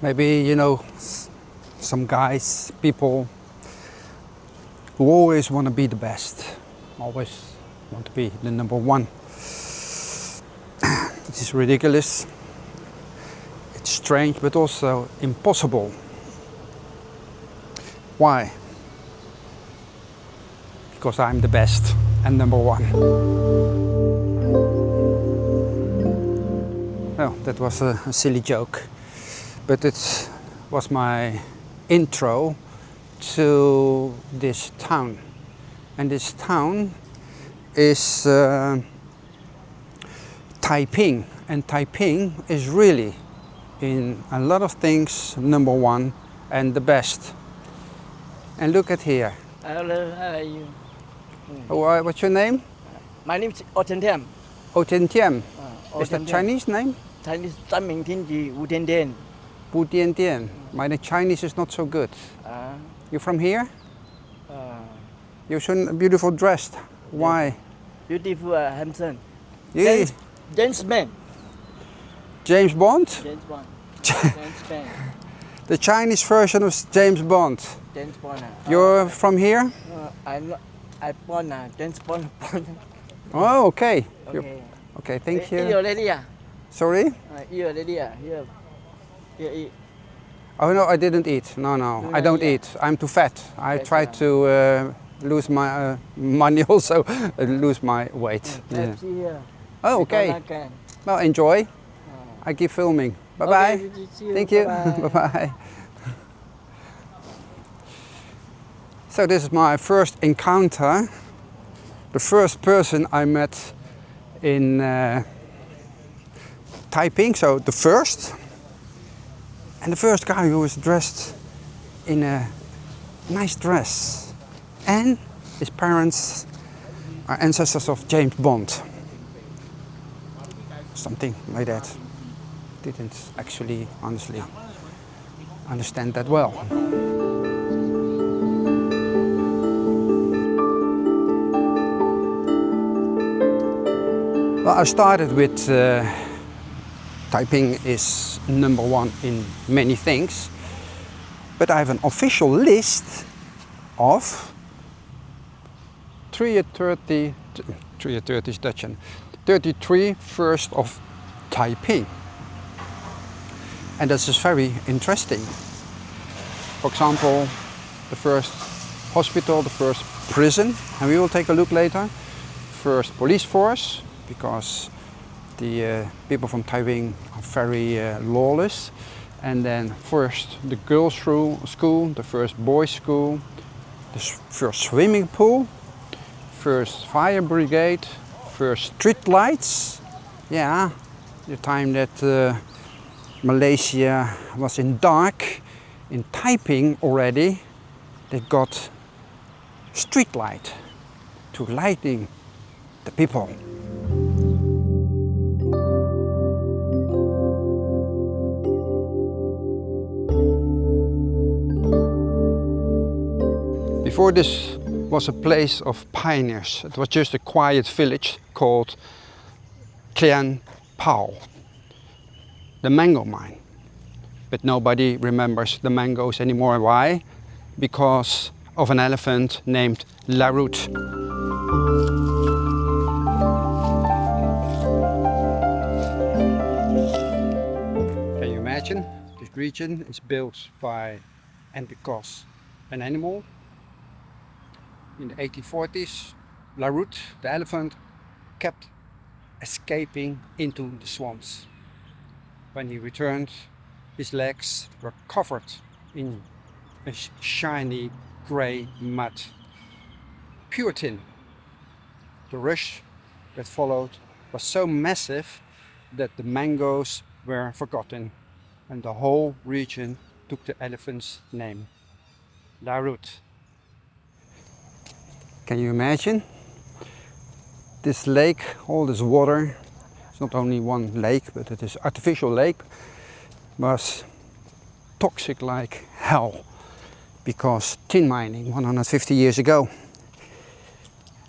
Maybe, you know, some guys, people who always want to be the best, always want to be the number one. It is ridiculous, it's strange, but also impossible. Why? Because I'm the best and number one. Oh, that was a silly joke, but it was my intro to this town. And this town is Taiping, and Taiping is really in a lot of things number one and the best. And look at here. Hello, how are you? What's your name? My name is Otentiam. Otentiam. Is that Otentiam. Chinese name? Chinese Taiping Tinji Wu Tian Tian. Wu Tian Tian. My Chinese is not so good. You from here? You're so beautiful dressed. Why? Beautiful, handsome. Yeah. James Bond. James Bond? James Bond. James Bond. The Chinese version of James Bond. James Bond. You're from here? I'm not. I born James Bond. Oh, okay. Okay. Okay, thank You you. already? Sorry? You already? Here. Here eat. Oh no, I didn't eat. No, I don't eat. I'm too fat. I try to lose my money also, lose my weight. Yeah. Here. Oh, okay. Well, enjoy. I keep filming. Bye bye. Okay, Thank you. Bye. Bye bye. So this is my first encounter. The first person I met in Taiping, so the first. And the first guy who was dressed in a nice dress. And his parents are ancestors of James Bond. Something like that. Didn't actually, honestly, understand that well. Well, I started with Taiping is number one in many things, but I have an official list of 33 is Dutch and 33 first of Taiping. And this is very interesting. For example, the first hospital, the first prison, and we will take a look later. First police force, because the people from Taiping are very lawless. And then first the girls' school, the first boys' school, the first swimming pool, first fire brigade, first street lights. Yeah, the time that Malaysia was in dark, in Taiping already they got street light to lighting the people. Before this was a place of pioneers. It was just a quiet village called Klian Pao, the mango mine. But nobody remembers the mangoes anymore. Why? Because of an elephant named Larut. Can you imagine? This region is built by and because an animal. In the 1840s, Larut, the elephant, kept escaping into the swamps. When he returned, his legs were covered in a shiny grey mud. Pure tin. The rush that followed was so massive that the mangoes were forgotten, and the whole region took the elephant's name, Larut. Can you imagine? This lake, all this water, it's not only one lake, but it is artificial lake, was toxic like hell because tin mining 150 years ago.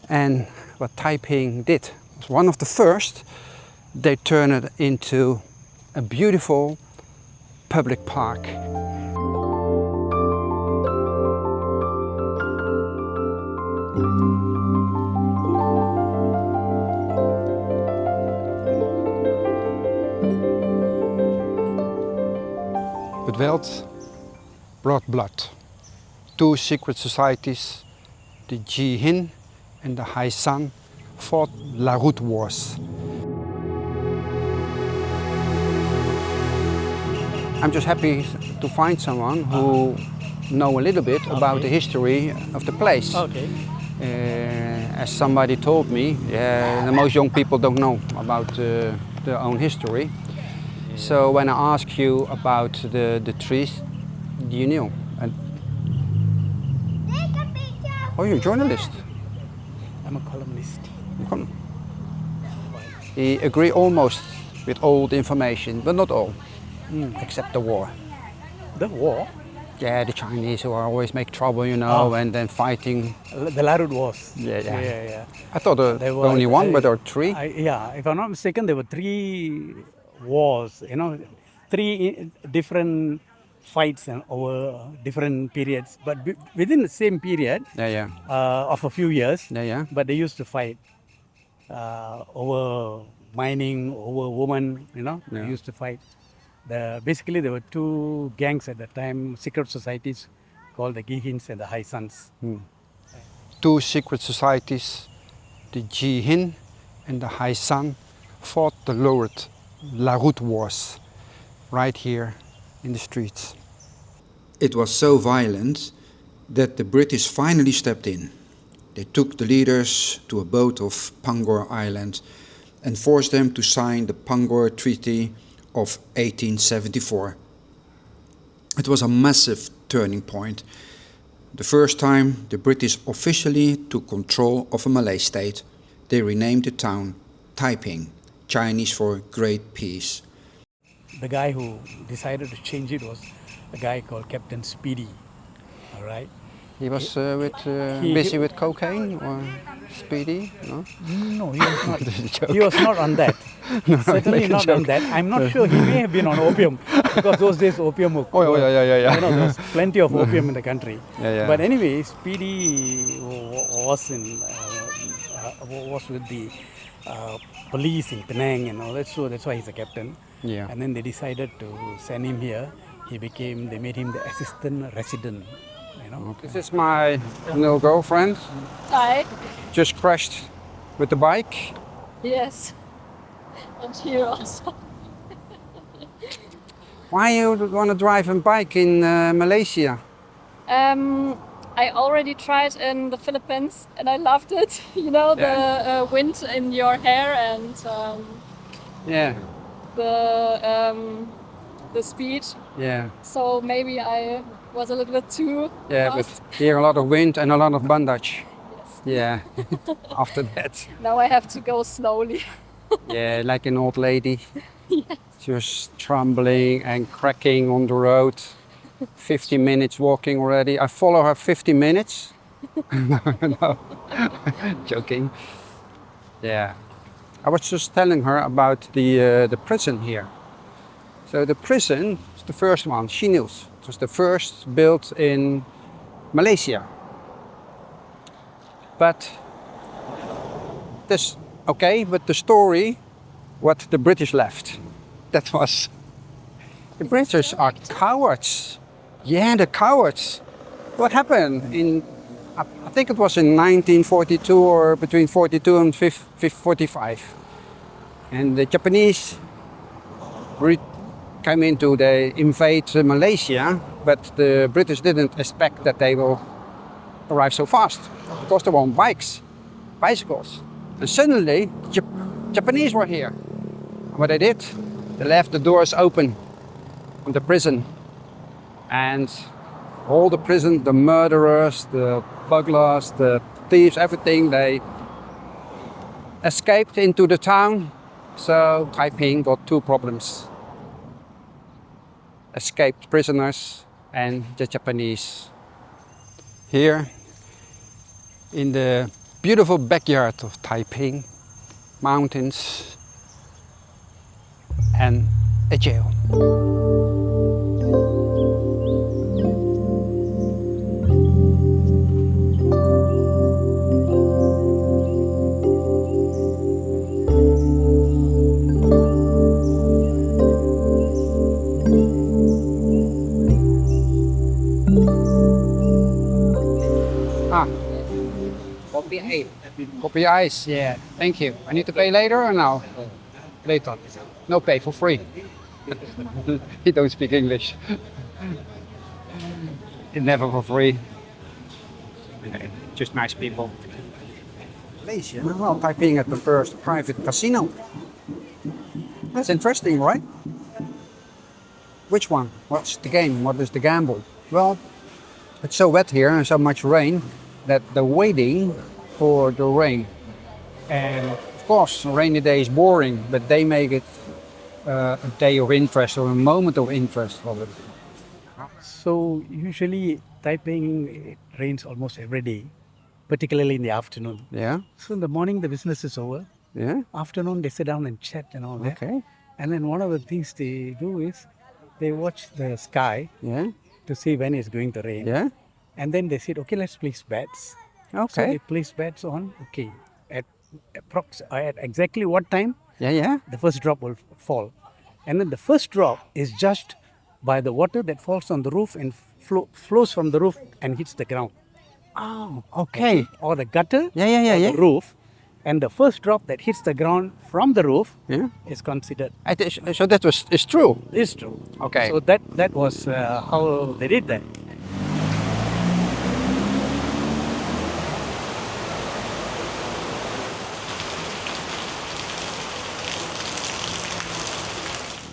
And what Taiping did was one of the first. They turned it into a beautiful public park. But wealth brought blood. Two secret societies, the Jihin and the Hai San, fought Larut Wars. I'm just happy to find someone who know a little bit about the history of the place. Okay. As somebody told me, the most young people don't know about their own history. So when I ask you about the trees, you knew. And oh, you're a journalist. I'm a columnist. He agree almost with all the information, but not all, except the war. The war? Yeah, the Chinese who always make trouble, you know, and then fighting. The Larut Wars. Yeah. I thought there were only one, but there were three. If I'm not mistaken, there were 3 wars, you know, 3 different fights and over different periods, but within the same period of a few years. But they used to fight over mining, over women, you know, they used to fight. Basically, there were 2 gangs at the time, secret societies called the Gihins and the Hai Sans. 2 secret societies, the Jihin and the Hai San, fought the Larut Wars right here in the streets. It was so violent that the British finally stepped in. They took the leaders to a boat off Pangkor Island and forced them to sign the Pangkor Treaty of 1874. It was a massive turning point. The first time the British officially took control of a Malay state. They renamed the town Taiping, Chinese for Great Peace. The guy who decided to change it was a guy called Captain Speedy, all right? He was busy with cocaine or Speedy? No? No, he was not. He was not on that. Certainly not on that. I'm not sure. He may have been on opium because those days opium was. Yeah. You know, there was plenty of opium in the country. Yeah. But anyway, Speedy was with the police in Penang and all that. So that's why he's a captain. Yeah. And then they decided to send him here. They made him the assistant resident. You know? Okay. This is my little girlfriend. Hi. Just crashed with the bike. Yes. And here also. Why you want to drive a bike in Malaysia? I already tried in the Philippines and I loved it. You know, the wind in your hair and the speed. Yeah. So maybe I was a little bit too fast. But here a lot of wind and a lot of bandage. Yes. Yeah. After that. Now I have to go slowly. Yeah, like an old lady. Yes. Just trembling and cracking on the road. 50 minutes walking already. I follow her 50 minutes. No. Joking. Yeah. I was just telling her about the prison here. So the prison is the first one, she knew. It was the first built in Malaysia. But the story, what the British left, that was, the British are cowards. Yeah, the cowards. What happened I think it was in 1942 or between 42 and 45. And the Japanese came they invade Malaysia, but the British didn't expect that they will arrive so fast because they were on bicycles. And suddenly, Japanese were here. And what they did, they left the doors open on the prison. And all the prison, the murderers, the burglars, the thieves, everything, they escaped into the town. So Taiping got 2 problems. Escaped prisoners and the Japanese. Here in the beautiful backyard of Taiping, mountains and a jail. Kopi air. Copy ice. Yeah. Thank you. I need to pay later or now? Later. No pay, for free. He don't speak English. Never for free. Just nice people. Malaysia. Well, Taiping at the first private casino. That's interesting, right? Which one? What's the game? What is the gamble? Well, it's so wet here and so much rain that they're waiting for the rain. And of course, a rainy day is boring, but they make it a day of interest or a moment of interest for it. So usually Taiping it rains almost every day, particularly in the afternoon. Yeah, So in the morning the business is over. yeah, Afternoon they sit down and chat and all that. okay, And then one of the things they do is they watch the sky yeah, to see when it's going to rain. yeah, And then they said, okay, let's place bets. So okay, they place bets on, okay, at at exactly what time yeah, yeah, the first drop will fall. And then the first drop is judged by the water that falls on the roof and flows from the roof and hits the ground. oh, okay, Or the gutter yeah, yeah, yeah, or yeah, the roof. And the first drop that hits the ground from the roof yeah. is considered. So that is true. Is true. Okay. So that was how they did that.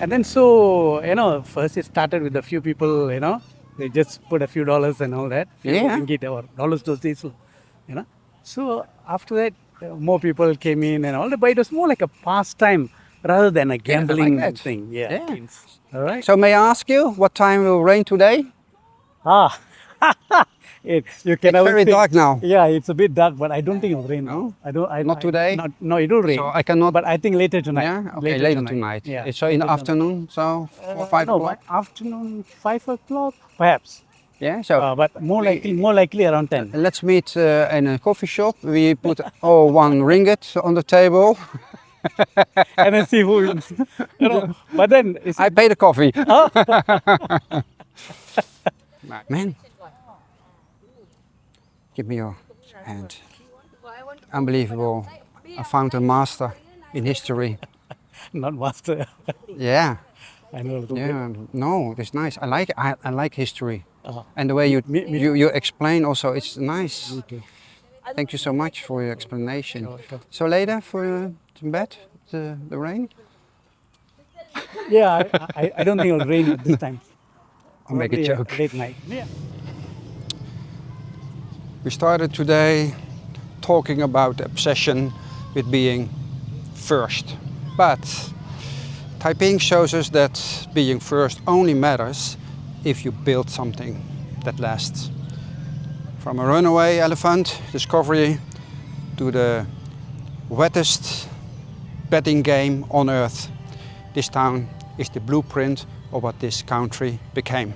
And then so, first it started with a few people, they just put a few dollars and all that. Yeah. Ringgit or dollars those days, So after that, more people came in and all that, but it was more like a pastime rather than a gambling that. thing. Yeah. All right. So may I ask you what time will rain today? Ah, you can It's very dark now. Yeah, it's a bit dark, but I don't think it'll rain. No? Not today? No, it will rain. So I cannot. But I think later tonight. Yeah. Okay. Later tonight. Yeah. So in the later afternoon. So 5 no, o'clock. afternoon, 5 o'clock, perhaps. Yeah. So But more likely around 10. let's meet in a coffee shop. We put all 1 ringgit on the table. And then see who wins. But then it's I pay the coffee. Man, give me your hand. Unbelievable. I found a master in history. not master. Yeah. I know a little bit. Yeah. No, it's nice. I like history. Uh-huh. And the way you Me you explain also, it's nice. Okay. Thank you so much for your explanation. Sure. So later for to bed, the rain? Yeah, I don't think it'll rain at this time. I'll make a Probably, joke. Late night. Yeah. We started today talking about the obsession with being first. But Taiping shows us that being first only matters if you build something that lasts. From a runaway elephant discovery to the wettest betting game on earth, this town is the blueprint of what this country became.